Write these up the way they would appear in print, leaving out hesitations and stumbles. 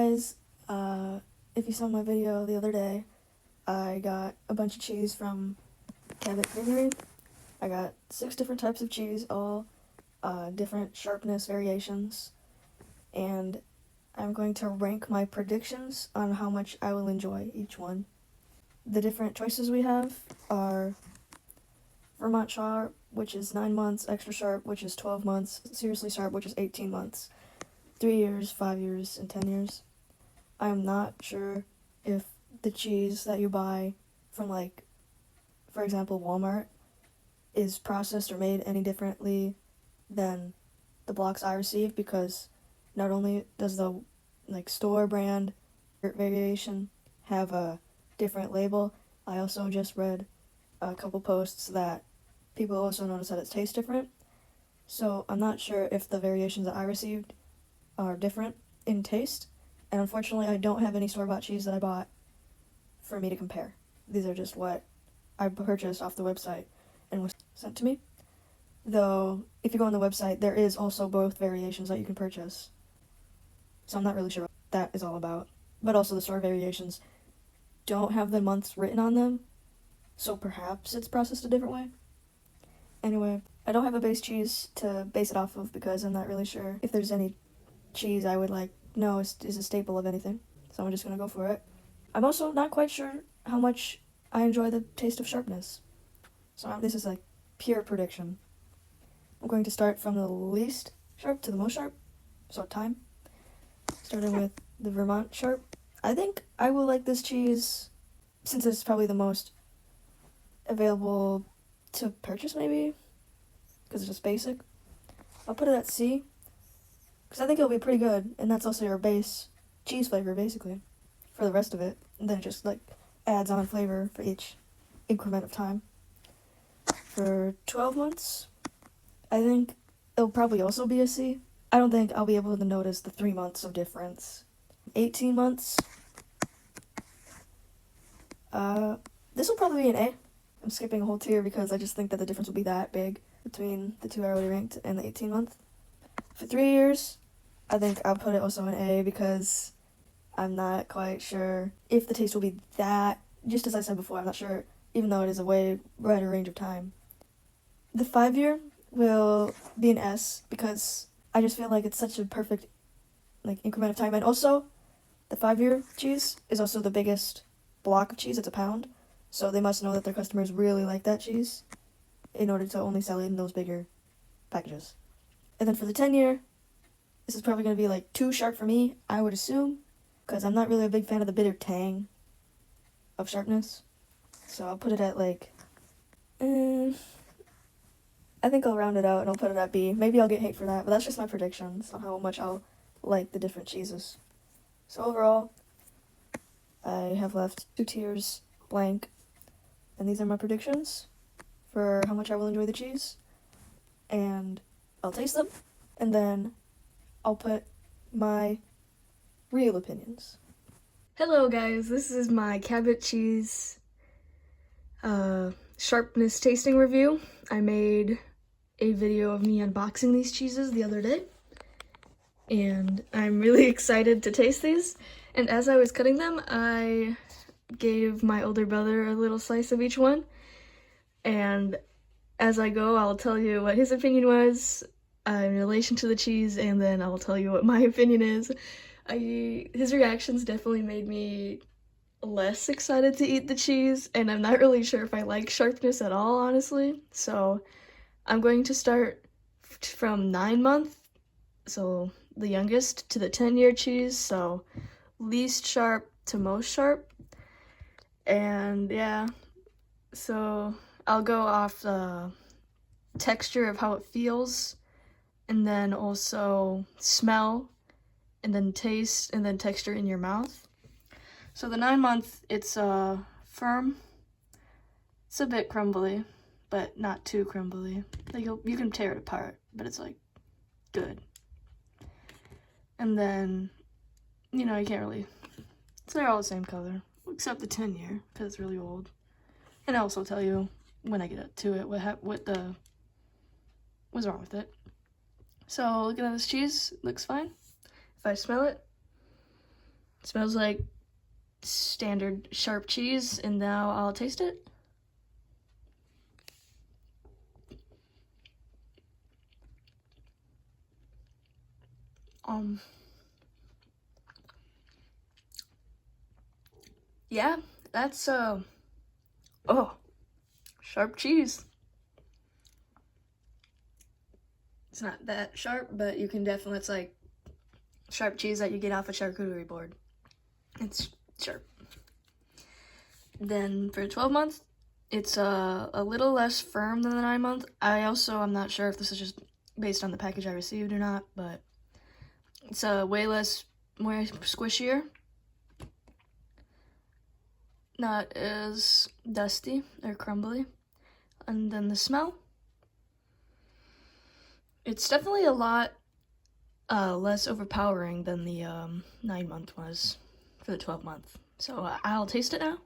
guys, if you saw my video the other day, I got a bunch of cheese from Cabot Creamery. I got 6 different types of cheese, all different sharpness variations, and I'm going to rank my predictions on how much I will enjoy each one. The different choices we have are Vermont Sharp, which is 9 months, Extra Sharp, which is 12 months, Seriously Sharp, which is 18 months, 3 years, 5 years, and 10 years. I am not sure if the cheese that you buy from, like, for example, Walmart is processed or made any differently than the blocks I receive, because not only does the store brand variation have a different label, I also just read a couple posts that people also notice that it tastes different. So I'm not sure if the variations that I received are different in taste, and unfortunately I don't have any store-bought cheese that I bought for me to compare. These are just what I purchased off the website and was sent to me. Though, if you go on the website, there is also both variations that you can purchase. So I'm not really sure what that is all about. But also the store variations don't have the months written on them, so perhaps it's processed a different way. Anyway, I don't have a base cheese to base it off of because I'm not really sure if there's any cheese I would know is a staple of anything. So I'm just gonna go for it. I'm also not quite sure how much I enjoy the taste of sharpness. So this is like pure prediction. I'm going to start from the least sharp to the most sharp, so time. Starting with the Vermont Sharp. I think I will like this cheese, since it's probably the most available to purchase, maybe, because it's just basic. I'll put it at C, because I think it'll be pretty good, and that's also your base cheese flavor, basically, for the rest of it. And then it just, adds on flavor for each increment of time. For 12 months, I think it'll probably also be a C. I don't think I'll be able to notice the 3 months of difference. 18 months, this will probably be an A. I'm skipping a whole tier because I just think that the difference will be that big between the 2 I already ranked and the 18 month. For 3 years, I think I'll put it also an A because I'm not quite sure if the taste will be that, just as I said before, I'm not sure, even though it is a way wider range of time. The 5 year will be an S because I just feel like it's such a perfect increment of time, and also the 5 year cheese is also the biggest block of cheese. It's a pound, so they must know that their customers really like that cheese in order to only sell it in those bigger packages. And then for the 10 year, this is probably going to be too sharp for me, I would assume, because I'm not really a big fan of the bitter tang of sharpness. So I'll put it at I think I'll round it out and I'll put it at B. Maybe I'll get hate for that, but that's just my predictions on how much I'll like the different cheeses. So overall, I have left 2 tiers blank, and these are my predictions for how much I will enjoy the cheese. And I'll taste them, and then I'll put my real opinions. Hello guys, this is my Cabot cheese sharpness tasting review. I made a video of me unboxing these cheeses the other day, and I'm really excited to taste these. And as I was cutting them, I gave my older brother a little slice of each one, and as I go, I'll tell you what his opinion was in relation to the cheese, and then I'll tell you what my opinion is. His reactions definitely made me less excited to eat the cheese, and I'm not really sure if I like sharpness at all, honestly. So I'm going to start from 9 month, so the youngest, to the 10-year cheese, so least sharp to most sharp. And yeah, so I'll go off the texture of how it feels, and then also smell, and then taste, and then texture in your mouth. So the 9 month, it's firm. It's a bit crumbly, but not too crumbly. You can tear it apart, but it's good. And then, you can't really, so they're all the same color, except the 10 year, because it's really old. And I'll also tell you when I get to it what's wrong with it. So looking at this cheese, looks fine. If I smell it, It smells like standard sharp cheese, and now I'll taste it. Yeah, that's sharp cheese. It's not that sharp, but you can definitely, it's like sharp cheese that you get off a charcuterie board. It's sharp. Then for 12 months, it's a little less firm than the 9 month. I'm not sure if this is just based on the package I received or not, but it's way less, more squishier. Not as dusty or crumbly. And then the smell, it's definitely a lot less overpowering than the 9 month was for the 12 month. So I'll taste it now.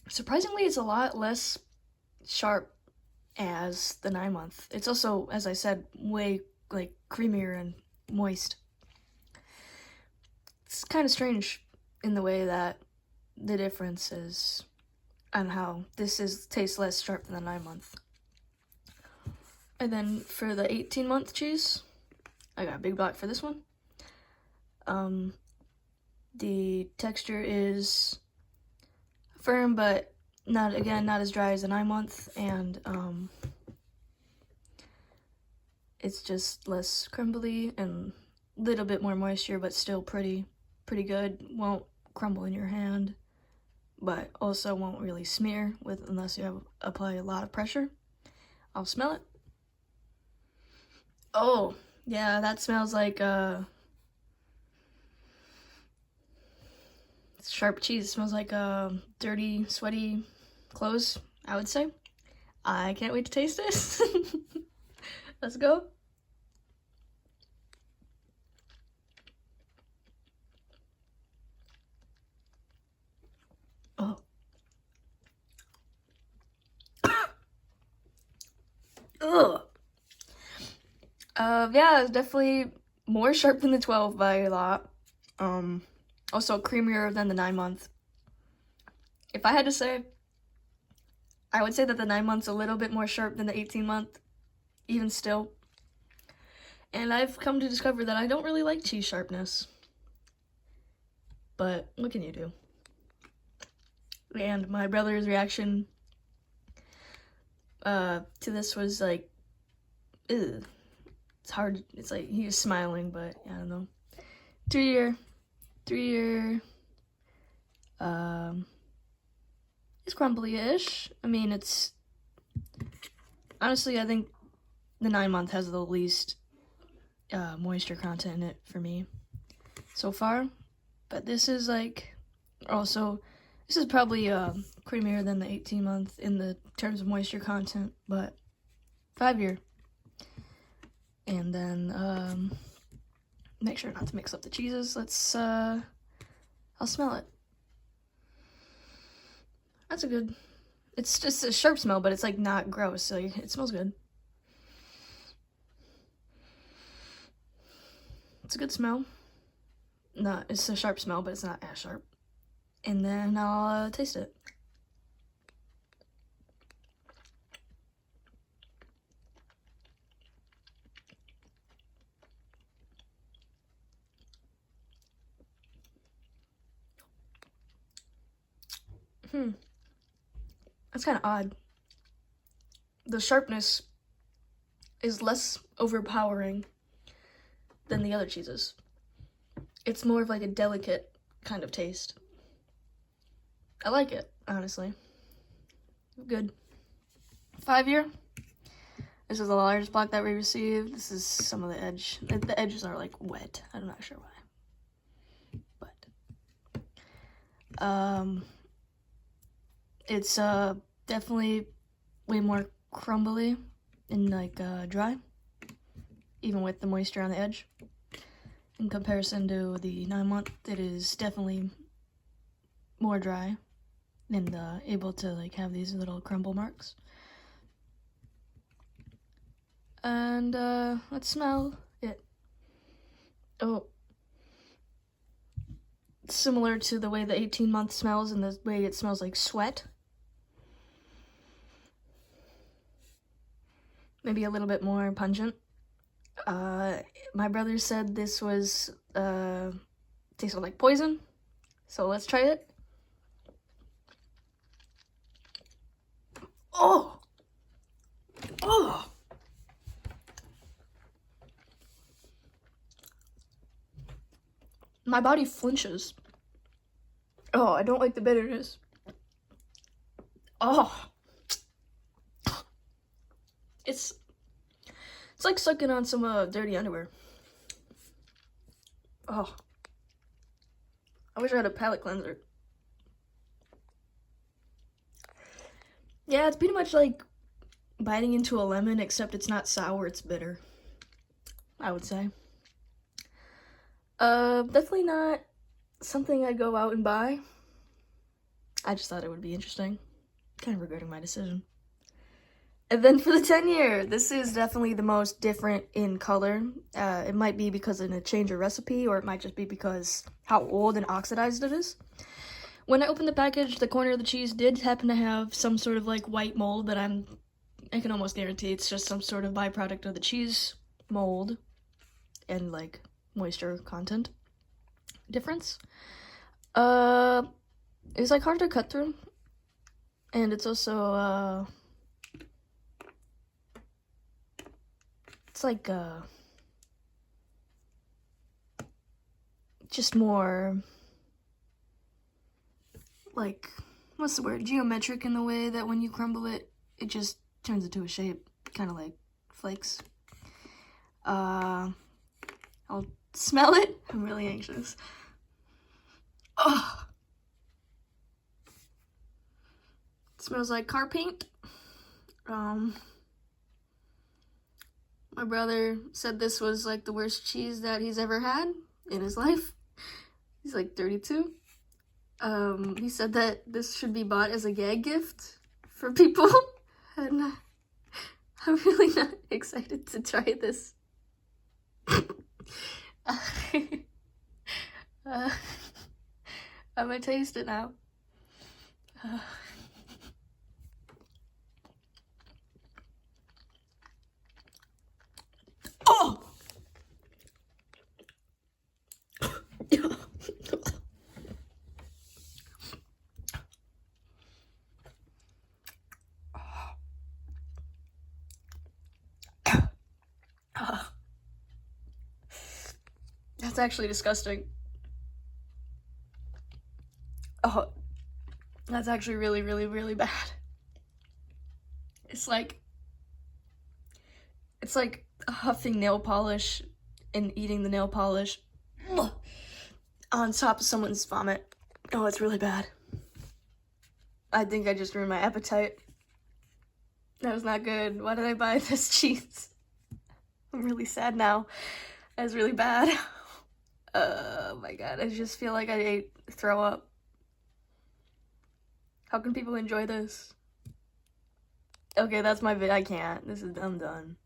Surprisingly, it's a lot less sharp as the 9 month. It's also, as I said, way like creamier and moist. It's kind of strange in the way that the difference is on how this tastes less sharp than the 9 month. And then for the 18 month cheese, I got a big block for this one. The texture is firm, but not as dry as the 9 month, and it's just less crumbly and a little bit more moisture, but still pretty good. Won't crumble in your hand, but also won't really smear unless you apply a lot of pressure. I'll smell it. Oh, yeah, that smells like sharp cheese. It smells like dirty, sweaty clothes, I would say. I can't wait to taste this. Let's go. Oh. Ugh. Yeah, it's definitely more sharp than the 12 by a lot. Also creamier than the 9 month. If I had to say, I would say that the 9 month's a little bit more sharp than the 18 month, even still. And I've come to discover that I don't really like cheese sharpness. But what can you do? And my brother's reaction to this was like, ew. It's hard, it's like he was smiling, but I don't know. 3 year, it's crumbly-ish. I mean, it's, honestly, I think the 9 month has the least moisture content in it for me so far. But this is like, also, this is probably creamier than the 18 month in the terms of moisture content, but 5 year. And then, make sure not to mix up the cheeses. I'll smell it. That's it's just a sharp smell, but it's like not gross, so it smells good. It's a good smell. It's a sharp smell, but it's not as sharp. And then I'll taste it. That's kind of odd. The sharpness is less overpowering than the other cheeses. It's more of like a delicate kind of taste. I like it, honestly. Good. 5 year. This is the largest block that we received. This is some of the edge. The edges are like wet. I'm not sure why. But it's definitely way more crumbly and like dry, even with the moisture on the edge. In comparison to the 9 month, it is definitely more dry and able to like have these little crumble marks. And let's smell it. Oh, it's similar to the way the 18-month smells and the way it smells like sweat. Maybe a little bit more pungent. My brother said this was tasted like poison, so let's try it. Oh! Oh! My body flinches. Oh, I don't like the bitterness. Oh! It's like sucking on some dirty underwear. Oh. I wish I had a palate cleanser. Yeah, it's pretty much like biting into a lemon, except it's not sour, it's bitter, I would say. Definitely not something I'd go out and buy. I just thought it would be interesting. Kind of regretting my decision. And then for the 10-year, this is definitely the most different in color. It might be because of a change of recipe, or it might just be because how old and oxidized it is. When I opened the package, the corner of the cheese did happen to have some sort of like white mold that I can almost guarantee it's just some sort of byproduct of the cheese mold and like moisture content difference. It's like hard to cut through, and it's also it's like just more like, what's the word, geometric in the way that when you crumble it, it just turns into a shape, kind of like flakes. I'll smell it. I'm really anxious. Oh, it smells like car paint. My brother said this was like the worst cheese that he's ever had in his life. He's like 32. He said that this should be bought as a gag gift for people, and I'm really not excited to try this. I'm gonna taste it now. Oh! That's actually disgusting. Oh, that's actually really, really, really bad. It's like huffing nail polish and eating the nail polish on top of someone's vomit. Oh, it's really bad. I think I just ruined my appetite. That was not good. Why did I buy this cheese? I'm really sad now. That's really bad. Oh my god, I just feel like I ate throw up. How can people enjoy this? Okay, that's my vid. I can't. I'm done.